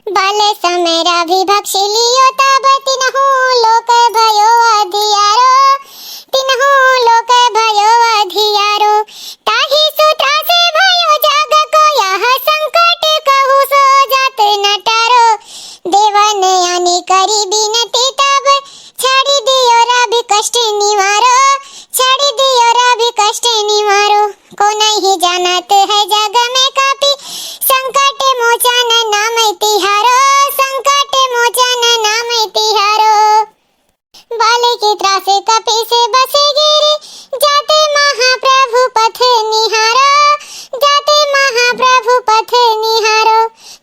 बाल समेरा भी भक्षी लियो तब तिन्हु लोक भयो अधियारो, तिन्हु लोक भयो अधियारो। ताहि सूत्र से भयो जग को यह संकट, कहु सो जात न टारो। देवन यानी करी बिनती तब छाड़ी दियो रवि कष्ट निवारो, छाड़ी दियो रवि कष्ट निवारो। को नहीं जानत है जग में कापी, संकट मोचन नाम तिहारो, संकट मोचन नाम तिहारो। बाल की त्रास कपि से बसे गिरे, जाते महाप्रभु पथ निहारो, जाते महाप्रभु पथ निहारो।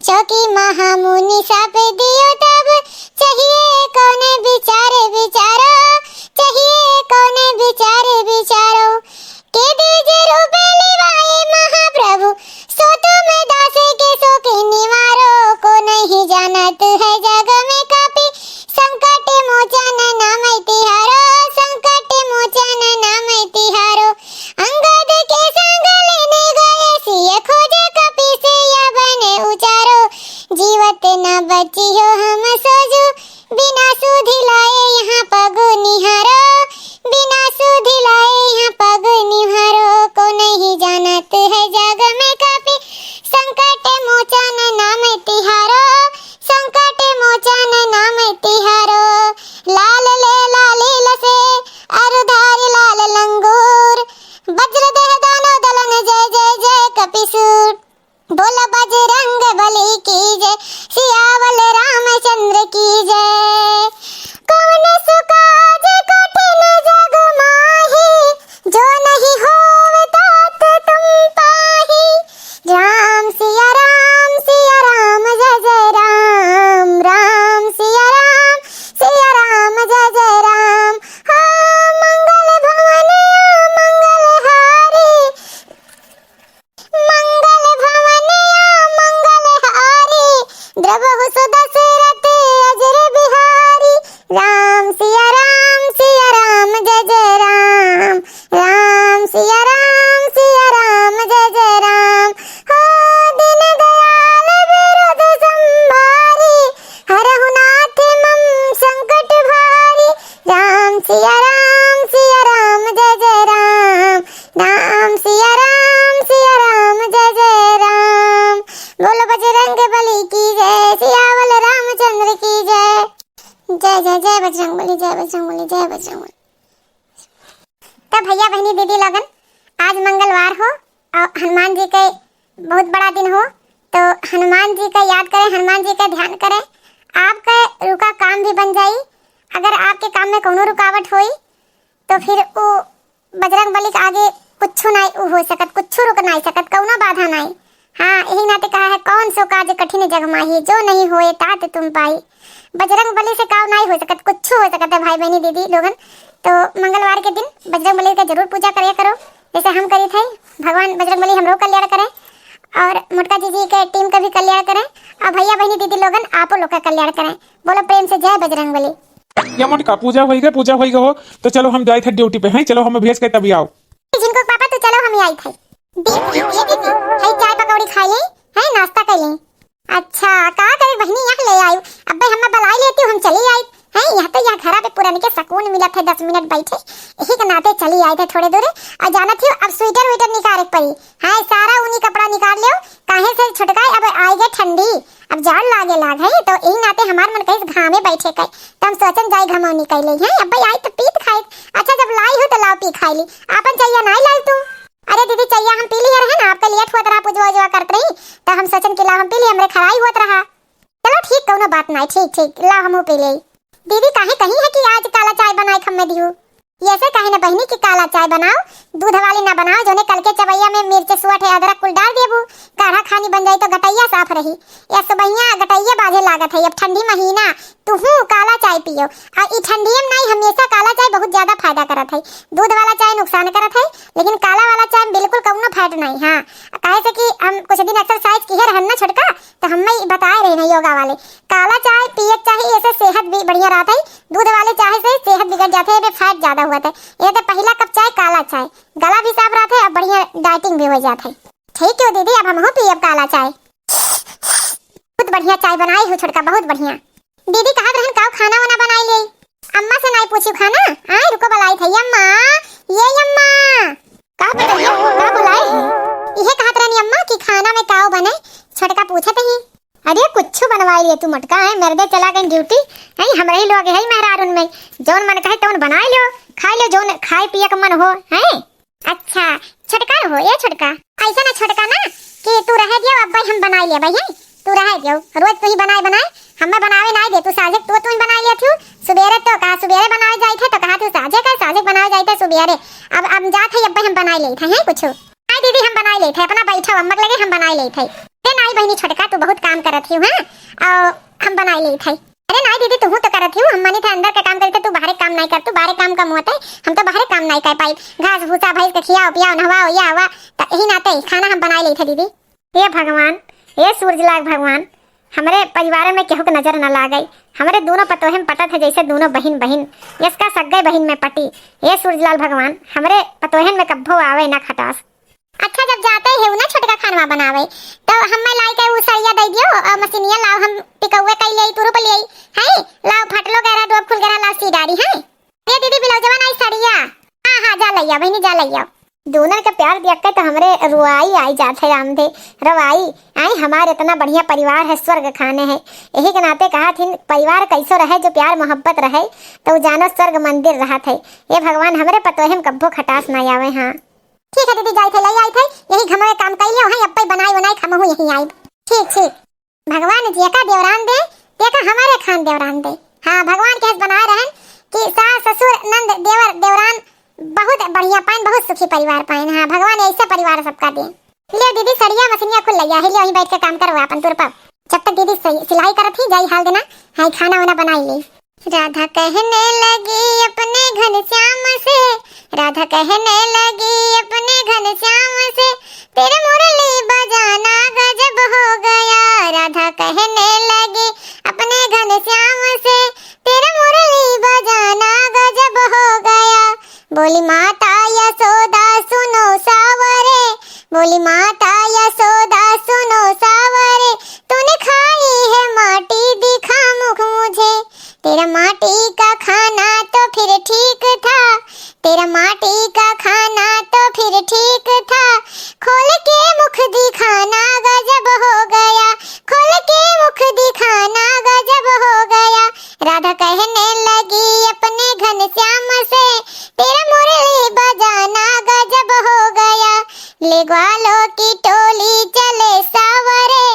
चौकी महामुनि साप दियो तब चाहिए कौन विचार विचारो, चाहिए कौन विचार विचारो। के द्विज रूप लिवाए महाप्रभु, सो तुम दास के शोक निवारो। को नहीं जानत है जग में कापी, संकट मोचन नाम तिहारो, संकट मोचन नाम तिहारो। अंगद के संग लेने गए सिय खोज, कपि से यह बन उचारो। जीवत न बचियो हम सोजो, बिना सुधि लाए यहाँ पग निहारो, बिना सुधि लाए यहाँ पग निहारो। को नहीं जानत है जग में कापी, संकट मोचन नाम तिहारो, संकट मोचन नाम तिहारो। लाल ले लालील से अरुधारी लाल लंगूर, वज्र देह दानव दलन जय जय जय कपिसूर। बोल बजरंग बली की जय, सियावल रामचंद्र की जय। कौन सुकाज कठिन जग माही, जो नहीं होवे तात तुम पाही। राम सिया राम जय जय राम, राम सिया राम जय जय राम। हाँ मंगल भवन मंगल हारी, मंगल भवन मंगल हारी। द्रवहु सुदशरथ अजर बिहारी, राम सिया राम जय जय राम, राम सिया राम जय जय राम। हो दीन दयाल विरध संभारी, हरहु नाथ मम संकट भारी। राम सिया राम जय जय राम, राम सिया राम जय जय राम। बोलो बजरंग बली की जय, सियावल रामचंद्र की जय। जय जय जय बजरंग बली, जय बजरंग बली, जय बजरंग बली। तो भैया बहनी दीदी लगन, आज मंगलवार हो और हनुमान जी के बहुत बड़ा दिन हो, तो हनुमान जी का याद करें, हनुमान जी का ध्यान करें, आपका रुका काम भी बन जाई। अगर आपके काम में कोनो रुकावट हुई तो फिर वो बजरंग बली के आगे कुछ नहीं हो सकत, कुछ रुक नहीं सकत, कोनो बाधा नहीं। हाँ यही नाते कहा है, कौन सो काज कठिन जग माही, जो नहीं होए तात तुम पाई। बजरंग बली से काम नहीं हो सकत, कुछ हो सकत है भाई बहनी दीदी लोगन। तो मंगलवार के दिन बजरंग बली का जरूर पूजा करिए करो, जैसे हम करी थे। भगवान बजरंग बली हम लोग कल्याण करें और मोटका जी के टीम का भी कल्याण करें, और भैया बहनी दीदी लोगन आपो लोग का कल्याण करें। बोलो प्रेम से जय बजरंग बली। या मोटका पूजा होई गए, पूजा होई गए हो तो चलो हम जाए थे ड्यूटी पे हैं, चलो हम भेज के तभी आओ। जिनको पापा तो चलो हम आई थे दीदी, ये दीदी है चाय पकौड़ी खाई ले है, नाश्ता कर ले। अच्छा का करे बहनी यहाँ ले आई, अब भाई हम बुलाई लेती हूँ, हम चली आई है यहाँ तो, यहाँ घर पे पुराने के सुकून मिला था, 10 मिनट बैठे यही के नाते चली आई थे थोड़े दूर। और जाना थी अब स्वेटर वेटर निकाल पड़ी है, सारा ऊनी कपड़ा निकाल लो, काहे से छुटकाई अब आई गए ठंडी, अब जाड़ लागे लाग है, तो यही नाते हमार मन कहीं घामे बैठे कई, तो हम सोचन जाए घमौनी कर ले है। अब भाई आई तो पीत खाई, अच्छा जब लाई हो तो लाओ पी खाई ली, आपन चाहिए नहीं लाई तू। अरे दीदी चाहिए हम पी लिए रहे ना, आपका लेट हुआ रहा, पूजवा उजवा करते रही, तो हम सोचन कि ला हम पी लिए, हमरे खराई हुआ रहा। चलो ठीक कोनो बात नहीं, ठीक ठीक ला हम पी ले। दीदी काहे कहीं है कि आज काला चाय बनाए खम्मे दियो, ऐसे कहे ना बहनी कि काला चाय बनाओ, दूध वाली ना बनाओ, जो ने कल के चवैया में मिर्च सुअट है अदरक कुल डाल देबू, काढ़ा खानी बन जाई तो गटैया साफ रही। या सुबहिया गटैया बाजे लागत है, अब ठंडी महीना तुहू काला चाय पियो, और ई ठंडी में नहीं हमेशा काला चाय बहुत ज्यादा फायदा करत है, दूध वाला चाय नुकसान करत है, लेकिन काला वाला चाय बिल्कुल कौनो फैट नहीं। हाँ कहे से कि हम कुछ दिन एक्सरसाइज किए रहन ना छोटका, तो हम बताए रहे ना योगा वाले, काला चाय पिए चाहिए, ऐसे सेहत भी बढ़िया रहता है, दूध वाले चाय से सेहत बिगड़ जाते है, फैट ज्यादा हुआ था। ये तो पहला कप चाय काला चाय, गला भी साफ रहता है और बढ़िया डाइटिंग भी हो जाता है। ठीक है दीदी अब हम हो पिए काला चाय। बहुत बढ़िया चाय बनाई हो छोटका, बहुत बढ़िया। दीदी कहा रहन का खाना वाना बनाई ले? अम्मा से नहीं पूछी खाना? आए रुको बुलाई थई अम्मा, ये अम्मा का बताइए का बुलाई है? इहे कहत रहनी अम्मा कि खाना में काओ बने, छोटका पूछत ही। अरे कुछ बनवाई लिए तू मटका है, मेरे दे चला गई ड्यूटी है, हमरे ही लोग है मेहरारून में, जौन मन कहे तौन बनाई लो, खाई लो जौन खाए पिए का मन हो है। अच्छा छोटका हो ये छोटका, ऐसा ना छोटका ना कि तू रह दियो, अब भाई हम बनाई ले भाई है, तू रह दियो, रोज तू ही बनाए हमें बनावे नहीं दे, तू साजे तू ही बना लिया थी, सुबेरे तो कहा सुबेरे बनाए जाए थे, तो कहा तू साजे बनाए जाए थे सुबेरे, अब जात है अब हम बनाई ले थे हैं कुछ नहीं दीदी, हम बनाई ले थे, अपना बैठा अम्मा लगे हम बनाई ले थे। नहीं बहनी छोटका तू बहुत काम करत ही हां, और हम बनाई ले थे। अरे नहीं दीदी तू तो करत ही, हम माने थे अंदर का काम करते, तू बाहर काम नहीं कर, तू बाहर काम कम होता है, हम तो बाहर काम नहीं कर पाई, घास भूसा भैंस के खियाओ पियाओ नहवाओ या हवा, तो यही नाते खाना हम बनाई ले थे दीदी। हे भगवान, हे सूरज लाग भगवान, हमारे परिवार में केहू के नजर न ला गई, हमारे दोनों पतोहे में पटत है जैसे दोनों बहन बहन, इसका सगाई बहन में पटी। ये सूरजलाल भगवान हमारे पतोहन में कब्बो आवे ना खटास। अच्छा जब जाते है ना छोटका खाना बनावे, तो हमें लाई के उ सरिया दे दियो, और मशीनिया लाओ, हम टिकौवे कई ले तुरु पे ले है, लाओ फटलो गरा दो फूल गरा लाओ सीडारी है। ये दीदी बिलौजवा नहीं सरिया, हां जा लइया बहनी जा लइया। दोनों का प्यार देख के तो हमरे रुआई आई जात है रामदे, रवाई आई, हमारे इतना बढ़िया परिवार है, स्वर्ग खाने है, यही के नाते कहा थी परिवार कैसो रहे जो प्यार मोहब्बत रहे, तो जानो स्वर्ग मंदिर रहा थे। ये भगवान हमरे पतोहे में कब्बो खटास ना आवे। हाँ ठीक है दीदी जाई थे लई आई थे, यही घमरे काम कर लियो है, अब बनाई बनाई खमहू यही आई। ठीक भगवान जी का देवरान दे, देखा हमारे खान देवरान दे। हाँ भगवान के बनाए रहन कि सास ससुर नंद देवर देवरान बहुत बढ़िया पाइन, बहुत सुखी परिवार पाइन। हाँ भगवान ऐसा परिवार सबका दे। ले दीदी सड़िया मशीनिया खुल लिया है, ले वहीं बैठ के काम करो अपन तुर पर, जब तक दीदी सिलाई करत ही जाई हाल देना, हां खाना वाना बनाई ले। राधा कहने लगी अपने घनश्याम से, राधा कहने लगी अपने घनश्याम से, तेरे मुरली बजाना गजब हो गया। राधा कहने लगी अपने घनश्याम से, तेरे मुरली बजाना गजब हो गया। बोली माता यशोदा सुनो सावरे, बोली माता यशोदा सुनो सावरे, तूने खाई है माटी दिखा मुख मुझे, तेरा माटी का खाना तो फिर ठीक था, तेरा माटी का खाना तो फिर ठीक था, खोल के मुख दिखाना गजब हो गया, खोल के मुख दिखाना गजब हो गया। राधा कहने लगी अपने घनश्याम से, तेरा मुरली बजाना गजब हो गया। ले ग्वालों की टोली चले सावरे,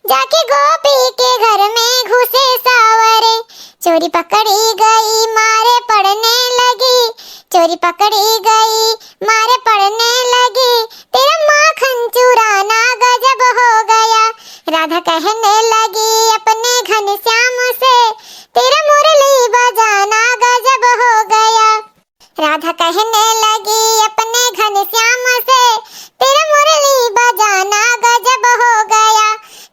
जाके गोपी के घर में घुसे सावरे, चोरी पकड़ी गई मारे पड़ने लगी, चोरी पकड़ी गई मारे पड़ने लगी, तेरा माखन चुराना गजब हो गया। राधा कहने लगी अपने घनश्याम से, तेरा मुरली बजाना गजब हो गया। राधा कहने लगी अपने घनश्याम से, तेरा मुरली बजाना गजब हो गया।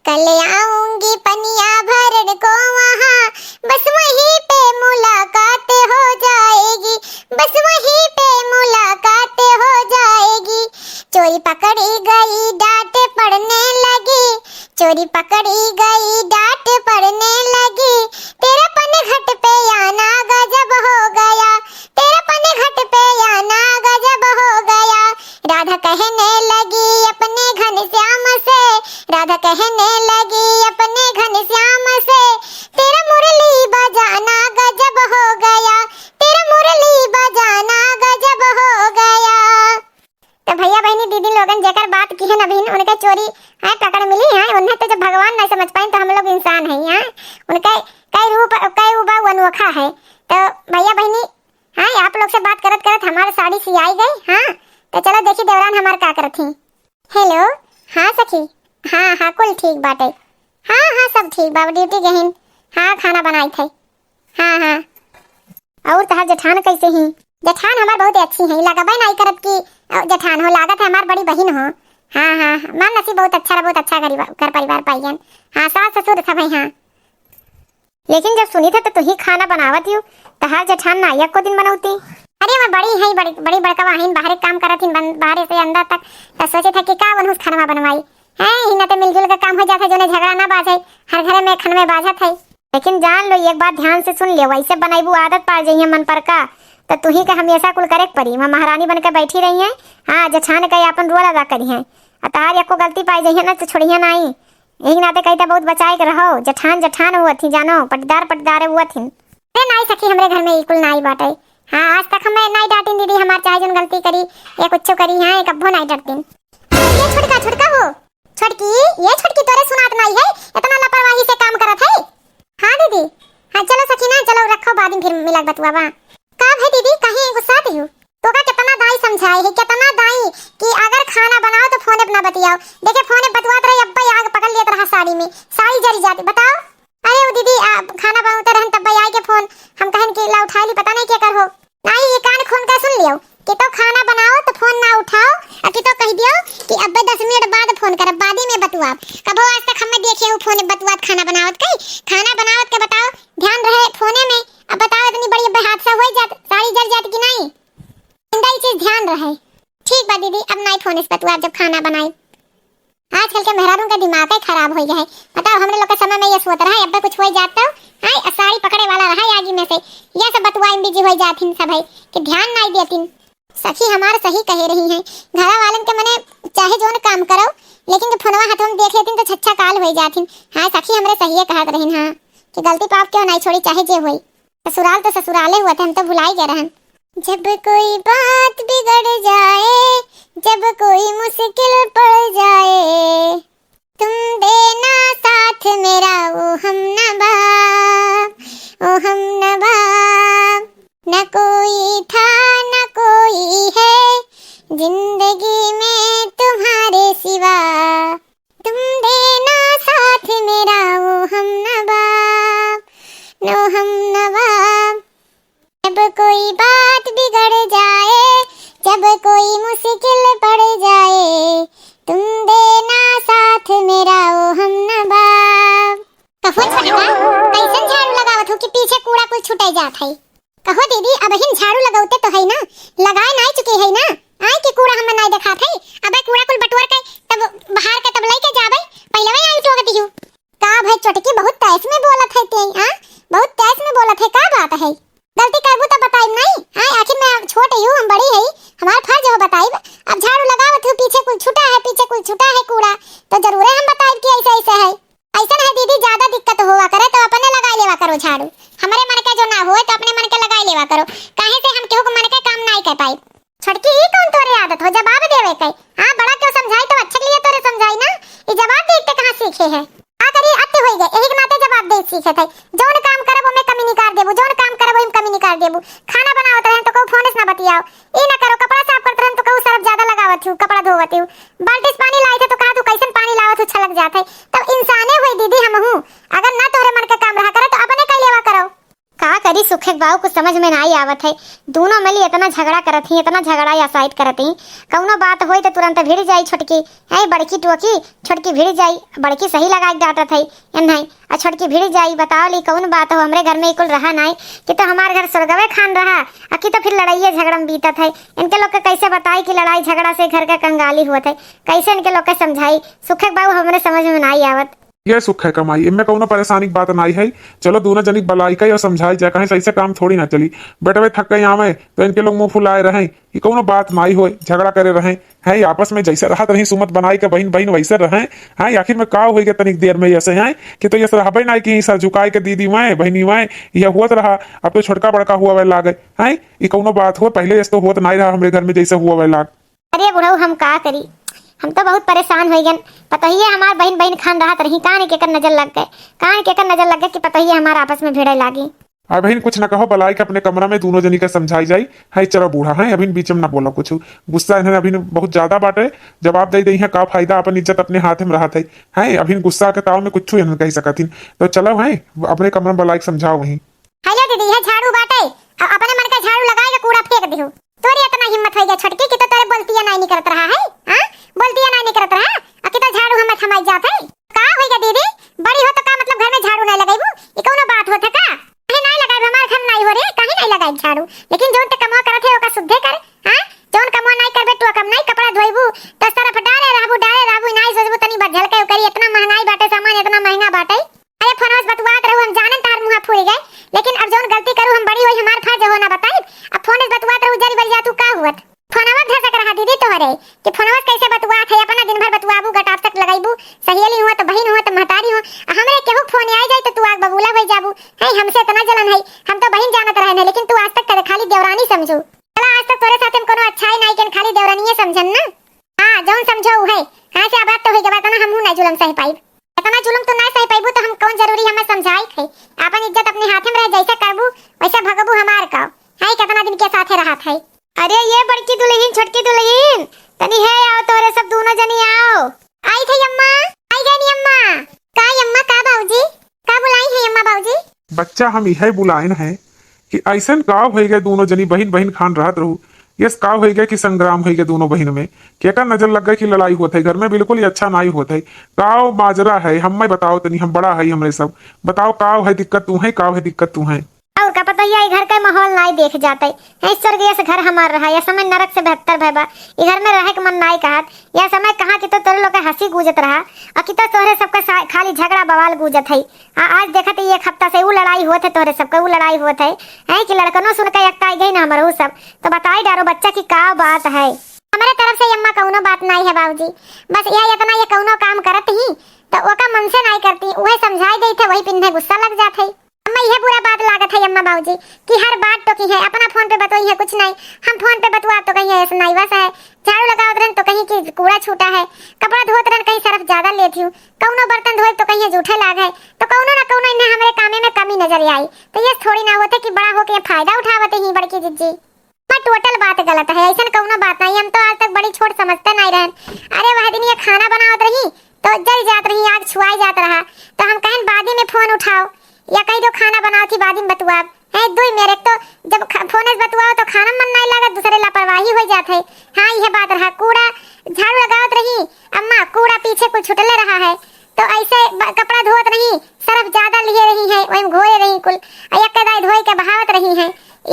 कल आऊंगी पनिया भरन को वहाँ, बस वहीं पे मुलाकात हो जाएगी, बस वहीं पे मुलाकात हो जाएगी। चोरी पकड़ी गई डांट पड़ने लगी, चोरी पकड़ी गई डांट पड़ने लगी, तेरा पन घट पे आना गजब हो गया, तेरा पन घट पे आना गजब हो गया। राधा कहने लगी अपने घनश्याम से, राधा कहने लगी अपने घनश्याम से, तेरा मुरली बजाना गजब हो गया, तेरा मुरली बजाना गजब हो गया। तो भैया बहनी दीदी लोगन जेकर बात की है ना बहन, उनके चोरी है पकड़ मिली है, उन्हें तो जब भगवान नहीं समझ पाए तो हम लोग इंसान हैं। यहाँ उनके कई रूप कई उबा अनोखा है। तो भैया बहनी हाँ आप लोग से बात करत करत हमारी साड़ी सियाई गई। हाँ तो चलो देखी देवरान हमार का करत थी। हेलो हाँ सखी, हाँ कुल ठीक बाटे, हाँ सब ठीक बा, ड्यूटी गहिन, हाँ खाना बनाई थे। हाँ और तहार जेठान कैसे ही? जेठान हमार बहुत अच्छी है, लगबे नहीं करत की जेठान हो, लागत है हमार बड़ी बहन हो। हाँ मां नसीब बहुत अच्छा घर परिवार पाइयन। हाँ सास ससुर सब है। हाँ लेकिन जब सुनी था तो तू ही खाना बनावत यू, तहार जेठान ना एक को दिन बनौती। अरे मैं बड़ी है बड़ी बड़का वाहिन बाहर काम करत थी, बाहर से अंदर तक, तो सोचे था कि का बनूस खाना बनवाई, है हिना ते मिलजुल के काम हो जाता जोने झगड़ा ना बाजे, हर घरे में खन में बाजत है। लेकिन जान लो एक बात ध्यान से सुन ले, वैसे बनाईबू आदत पा जाइए मन पर का तो तू ही का हमेशा कुल करे पड़ी। मैं महारानी बन के बैठी रही है, हाँ जछान के अपन रोल अदा करी है। तार एको गलती पाई जाइए ना तो छोड़िए नहीं, यही नाते कहते बहुत बचाए के रहो। जठान जठान हुआ थी जानो, पटदार पटदार हुआ थी। अरे नहीं सखी हमरे घर में इकुल नहीं बाटे। हाँ आज तक हमें नहीं डांटी दीदी, हमार चाहे जोन गलती करी या कुछ करी है कब्बो नहीं डरती। ये छोटका हो छोटकी, ये छोटकी तोरे सुनात नहीं है, इतना लापरवाही से काम करत है। हाँ दीदी, हाँ चलो सखी ना चलो रखो बाद में फिर मिला बतुआवा। का भाई दीदी कहीं गुस्सा दी हो तो का कितना दाई समझाए है, कितना दाई कि अगर खाना बनाओ तो फोन पे ना बतियाओ। देखे फोन पे बतवात रही अब्बा आग पकड़ लिया रहा साड़ी में, साड़ी जरी जाती। बताओ अरे वो दीदी खाना बनाते रहन तब आई के फोन हम कहन कि ला उठा ली, पता नहीं क्या कर हो। नहीं ये कान खोल के सुन लियो कि तो खाना बनाओ तो फोन ना उठाओ, और कि तो कह दियो कि अब्बा 10 मिनट बाद फोन करब, बादी में बतुआब। कबो आज तक हमें देखे हो फोन बतुआत खाना बनावत कई, खाना बनावत के बताओ ध्यान रहे फोने में। अब बताओ इतनी बड़ी हादसा हो जात, साड़ी जल जात कि नहीं, इंदा चीज ध्यान रहे। ठीक बा दीदी अब नहीं फोन इस बतुआब जब खाना बनाई। आजकल के मेहरारों का दिमाग ही खराब हो गया है। बताओ हमरे लोग के समय में ये सोच रहा है अब्बा कुछ हो जाता है साड़ी पकड़े वाला रहा आगे में से, ये सब बतुआई में बिजी हो जाती सब है कि ध्यान नहीं देती। सखी हमारे सही कह रही हैं, घरा वालन के मने चाहे जोन काम करो लेकिन फोनवा हाथ में देख लेती तो छच्छा काल हो जाती। हाँ सखी हमरे सही कहत रही हाँ कि गलती पाप क्यों नहीं छोड़ी चाहे जे होई। ससुराल तो ससुराले हुआ थे, हम तो भुलाई गए रहन। जब कोई बात बिगड़ जाए, जब कोई मुश्किल पड़ जाए, तुम देना साथ मेरा ओ हम नवा, ओ हम नवा। न कोई था न कोई है जिंदगी में तुम्हारे सिवा, तुम देना साथ मेरा ओ हम नवा, नो हम नवा। जब कोई बात बिगड़ जाए, जब कोई मुश्किल पड़ जाए, तुम देना साथ मेरा ओ हम नवा। कहो छोटका कैसन झाड़ू लगावत हो कि पीछे कूड़ा कुल छुटे जात है। कहो दीदी अब हिन झाड़ू लगाउते तो है ना, लगाए नहीं चुके है ना, आए कि कूड़ा हम नहीं दिखात है। अबे कूड़ा कुल बटोर के तब बाहर के तब लेके जाबे, पहले वही आई टोक दियो। का भाई छोटकी बहुत तेज में बोलत है ते, हां बहुत तेज में बोलत है, का बात है। गलती करबू तो बताइब नहीं, हां आखिर मैं छोटे हूं हम बड़ी है, हमारा फर्ज है बताइब। अब झाड़ू लगावत हूं पीछे कुल छुटा है, पीछे कुल छुटा है कूड़ा तो जरूर है हम बताइब कि ऐसा ऐसा है। ऐसा है दीदी ज्यादा दिक्कत हुआ करे तो अपने लगा लेवा करो झाड़ू, हमारे मन के जो ना होए तो अपने मन के लगा लेवा करो, काहे से हम केहू को मन के काम नहीं कर पाई। छोटकी ही कौन तोरे आदत हो जवाब देवे के, हां बड़ा क्यों समझाई तो अच्छा के लिए तोरे समझाई ना, ये जवाब देते कहां सीखे है। आ करी अत्ते होई गए एही के नाते जवाब दे सीखे थे। जोन काम करब ओमे कमी नहीं कर देबू, जोन काम करब ओमे कमी नहीं कर देबू। खाना बनावत रहन तो कहू फोन से ना बतियाओ, ई ना करो। कपड़ा साफ करत रहन तो कहू सरफ ज्यादा लगावत हूं, कपड़ा धोवत हूं। बाल्टी से पानी लाई थे तो कहा तू कैसन पानी लावत हूं छलक जात है। तब इंसाने होई दीदी हम हूं, अगर ना तोरे मन का काम रहा करे तो अपने कई लेवा करो। का करी सुखे बाऊ को समझ में नहीं आवत है, दोनों मिली इतना झगड़ा करत ही, इतना झगड़ा या साइड करत ही। कौनो बात होई तो तुरंत भिड़ जाई छोटकी, है बड़की टोकी छोटकी भिड़ जाई, बड़की सही लगा के डांटत है नहीं आ छोटकी भिड़ जाई। बताओ ली कौन बात हो, हमरे घर में इकुल रहा नहीं कि तो हमारे घर स्वर्गवे खान रहा अकी तो फिर लड़ाई झगड़ा में बीतत है। इनके लोग के कैसे बताई कि लड़ाई झगड़ा से घर का कंगाली हुआ है, कैसे इनके लोग के समझाई। सुखे बाऊ हमरे समझ में नहीं आवत। ये सुख है कमाई, इनमें कौनो परेशानी की बात नहीं है। चलो दोनों जनी बलाई का और समझाई जाए, कहीं सही से काम थोड़ी ना चली। बेटे थक गए आवे तो इनके लोग मुंह फुलाए रहे, ये कौनो बात नहीं हो, झगड़ा करे रहे हैं आपस में जैसे रहा रही सुमत बनाई के बहन बहन वैसे रहे हैं। आखिर में का हो गया तनिक देर में ऐसे हैं कि तो ये रहबे नहीं कि सर झुकाए के दीदी मैं बहनी मैं यह हुआ रहा, अब तो छोटका बड़का हुआ वे लागे है। ये कौनो बात हो, पहले ऐसे तो हुआ नहीं रहा हमारे घर में जैसे हुआ वे लाग। अरे बुढ़ऊ हम का करी, हम तो बहुत परेशान हो गए। पता ही है हमार बहन बहन खान रहा रही, कान के नजर लग गए, कान के नजर लग गए कि पता ही है हमारा आपस में भिड़े लागी। बहन कुछ ना कहो, बलाई के अपने कमरा में दोनों जनी का समझाई जाई है। चलो बूढ़ा है अभी बीच में ना बोला कुछ, गुस्सा इन्हें अभी बहुत ज्यादा बाटे, जवाब दे दी है का फायदा, अपन इज्जत अपने हाथ में रहा है। अभी गुस्सा के ताव में कुछ कह सकती तो चलो है अपने कमरा में बलाई समझाओ वही। हेलो दीदी ये झाड़ू बाटे, अपने मन का झाड़ू लगाएगा कूड़ा फेंक दियो। तोरी इतना हिम्मत हो गया छोटकी कि तो तेरे बोलती है नहीं करत रहा है, हां बोलती है नहीं करत रहा अकी तो झाड़ू हम थमाई जात है। का हो गया दीदी बड़ी हो तो का मतलब घर में झाड़ू नहीं लगाइबू, ई कौनो बात होत है का। कहीं नहीं लगाइब हमार घर नहीं हो रे, कहीं नहीं लगाइब झाड़ू, लेकिन जोन ते कमवा करत है ओका शुद्धे कर। हां जोन कमवा नहीं करबे तो कम नहीं कपड़ा धोइबू तो सरफ डाले रहबू नहीं सोचबू तनी हुई गए, लेकिन अब जौन गलती करूं हम बड़ी होई हमार फर्ज हो ना बताई। अब फोन बतुआत रहू जरी बरिया तू का हुत फोनवा धसक रहा दीदी तोहरे कि फोनवा कैसे बतुआत है अपना दिन भर बतुआबू गटाप तक लगाईबू सहेली हो तो बहन हो तो महतारी हो हमरे केहू फोन आ जाए तो तू आग बबूला हो जाबू है हमसे इतना जलन है हम तो बहन जानत रहने लेकिन तू आज तक करे खाली देवरानी समझू चला आज तक तोरे साथ में कोनो अच्छाई नहीं केन खाली देवरानी समझन ना। हां जौन समझो है हां से अब तो होई गबा तना हमहू ना जुलम सह पाई इतना जुलम तो ना सह पाईबू तो हम कौन जरूरी हमें समझाई है अपन इज्जत अपने हाथ में रह जैसे करबू वैसे भगबू हमार का है कितना दिन के साथे रहा है। अरे ये बड़की दुल्हन छोटकी दुल्हन तनी है आओ तोरे सब दोनों जनी आओ। आई थी अम्मा आई गई अम्मा का अम्मा का बाबूजी का बुलाई है अम्मा बाबूजी। बच्चा हम यह बुलाइन है कि ऐसन का हो गए दोनों जनी बहन बहन खान रहत रहू यस का हो गया कि संग्राम हो गया दोनों बहन में केका नजर लग गई कि लड़ाई होत है घर में बिल्कुल ही अच्छा नहीं होता है काव माजरा है हमें बताओ तनी हम बड़ा है हमरे सब बताओ काव है दिक्कत तू है काव है दिक्कत तू है। और का पता ये घर का माहौल नहीं देख जाते है स्वर्गीय से घर हमार रहा या समय नरक से बेहतर भैबा ये घर में रहे के मन नहीं कहत या समय कहा कि तो तोरे लोग हंसी गूंजत रहा और कि तो तोरे सबका खाली झगड़ा बवाल गूंजत है। आज देखत ये एक हफ्ता से वो लड़ाई होत है तोरे सबका वो लड़ाई होत है कि लड़कनों सुन के एकता गई ना हमारे सब तो बताई डारो बच्चा की का बात है। हमारे तरफ से अम्मा कौनो बात नहीं है बाबूजी बस यह इतना ये कौनो काम करत ही तो ओका मन से नहीं करती वही समझाई गई थे वही पिन्ने गुस्सा लग जात है। अम्मा यह बुरा बात लागत है अम्मा बाबूजी कि हर बात तो की है अपना फोन पे बतोई है कुछ नहीं हम फोन पे बतवा तो कहीं ऐसा नहीं वैसा है झाड़ू लगावत रहन तो कहीं की कूड़ा छूटा है कपड़ा धोत रहन कहीं सरफ ज्यादा लेती हूँ कौनो बर्तन धोए तो कहीं जूठे लाग है तो कौनो ना कौनो इन्हें हमारे कामे में कमी नजर आई तो ये थोड़ी ना होते कि बड़ा होके फायदा उठावते ही बड़की जिज्जी टोटल बात गलत है ऐसा कौनो बात नहीं हम तो आज तक बड़ी छोट समझते नहीं रहन। अरे वह दिन ये खाना बनावत रही तो जल जात रही आग छुआई जात रहा तो हम कहन बादी में फोन उठाओ या कहीं तो खाना बनाओ थी बादी में बतुआब है दुई मेरे तो जब फोन बतुआओ तो खाना मन नहीं लगा दूसरे लापरवाही हो जात है। हाँ यह बात रहा कूड़ा झाड़ू लगावत रही अम्मा कूड़ा पीछे कुछ छुटले रहा है तो ऐसे कपड़ा धोत रही सरफ ज्यादा लिए रही है वही घोए रही कुल यकदाई धोई के बहावत रही है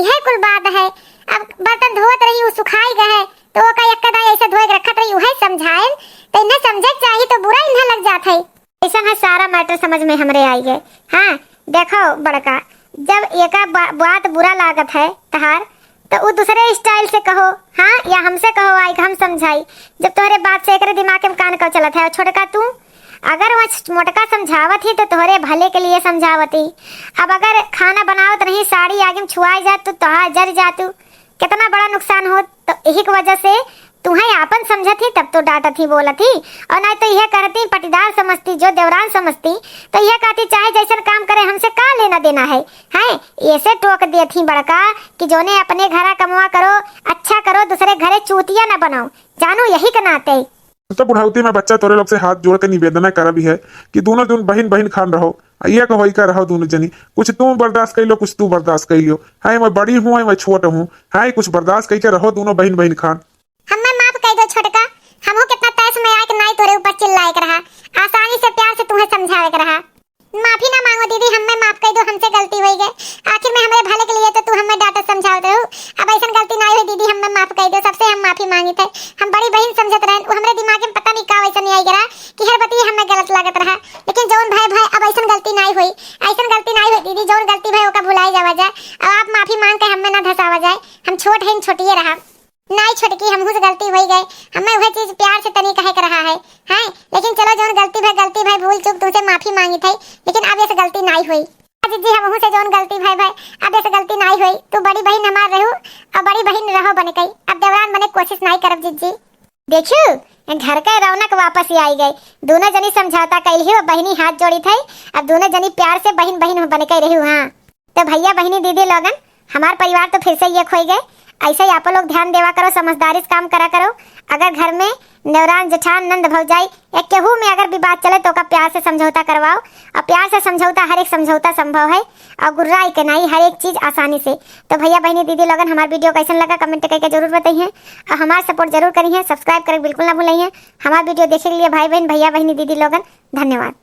यह कुल बात है। अब बर्तन धोत रही वो सुखाई गए तो का यकदाई ऐसे धोए रखत रही वही समझाए तो इन्हें समझे चाहिए तो बुरा इन्हें लग जात है। ऐसा है सारा मैटर समझ में हमरे आई गए। हाँ देखो बड़का जब एक बात बुरा लागत है तहार तो वो दूसरे स्टाइल से कहो हाँ या हमसे कहो आई हम समझाई जब तोहरे बात से एक दिमाग में कान का चलत है और छोटका तू अगर वह मोटका समझावत ही तो तोहरे भले के लिए समझावती। अब अगर खाना बनावत नहीं साड़ी आगे में छुआई जात तो तोहार जर जातू कितना बड़ा नुकसान हो तो यही की वजह से तुम्हें आपन समझत ही तब तो डांटत ही बोलत ही और नहीं तो यह करती पटीदार समझती जो देवरान समझती तो यह कहती चाहे जैसा काम करे हमसे का लेना देना है ऐसे टोक देती बड़का कि जोने अपने घरा कमवा करो अच्छा करो दूसरे घरे चूतिया न बनाओ जानो यही का नाते। तो बुढ़ावती में बच्चा तोरे लोग से हाथ जोड़ के निवेदन कर भी है कि दोनों बहन बहन खान रहो ये कहो का रहो दोनों जनी कुछ तुम बर्दाश्त कर लो कुछ तू बर्दाश्त कर लो है मैं बड़ी हूँ मैं छोट हूँ है कुछ बर्दाश्त करके रहो दोनों बहन बहन खान। हमें माफ कर दो छोटका हमहू कितना तैस में आके नहीं तोरे ऊपर चिल्लाए के रहा आसानी से प्यार से तुम्हें समझावे के रहा माफी ना मांगो दीदी हमें माफ कर दो हमसे गलती हुई गई आखिर में हमारे भले के लिए तो तू हमें डांटा समझाते हो अब ऐसा गलती नहीं हुई दीदी हमें माफ कर दो सबसे हम माफी मांगी थे हम बड़ी बहन समझत रहे हमारे दिमाग में पता नहीं का वैसा नहीं आई गया कि हर बती हमें गलत लागत रहा लेकिन जौन भाई भाई अब ऐसा गलती नहीं हुई दीदी जौन गलती भाई ओका भुलाई जावा जाए अब आप माफी मांग के हमें ना धसावा जाए हम छोट है छोटिए रहा नहीं छोटकी हमहू से गलती हो गई हमें वह चीज प्यार से तनी कहे कर रहा है लेकिन चलो जौन गलती भाई भूल चूक तुमसे माफी मांगी थी लेकिन अब ऐसे गलती नहीं हुई जी हमहू से जौन गलती भाई अब ऐसे गलती नहीं हुई तू बड़ी बहन हमार रहू और बड़ी बहन रहो बने कई अब देवरान बने कोशिश नहीं करब जीजी देखियो घर का रौनक वापस ही आई गई दोनों जनी समझौता कैल ही बहनी हाथ जोड़ी थी अब दोनों जनी प्यार से बहन बहन बने कई रही। हाँ तो भैया बहनी दीदी लोगन हमार परिवार तो फिर से ये खोई गए ऐसे ही आप लोग ध्यान देवा करो समझदारी से काम करा करो। अगर घर में देवरान जेठान नंद भौजाई या केहू में अगर भी बात चले तो का प्यार से समझौता करवाओ और प्यार से समझौता हर एक समझौता संभव है और गुर्राई के नहीं हर एक चीज आसानी से। तो भैया बहनी दीदी लोगन हमारा वीडियो कैसा लगा कमेंट करके जरूर बताइए और हमारा सपोर्ट जरूर करिए सब्सक्राइब करें बिल्कुल ना भूलिए। हमारा वीडियो देखने के लिए भाई बहन भैया बहनी दीदी लोगन धन्यवाद।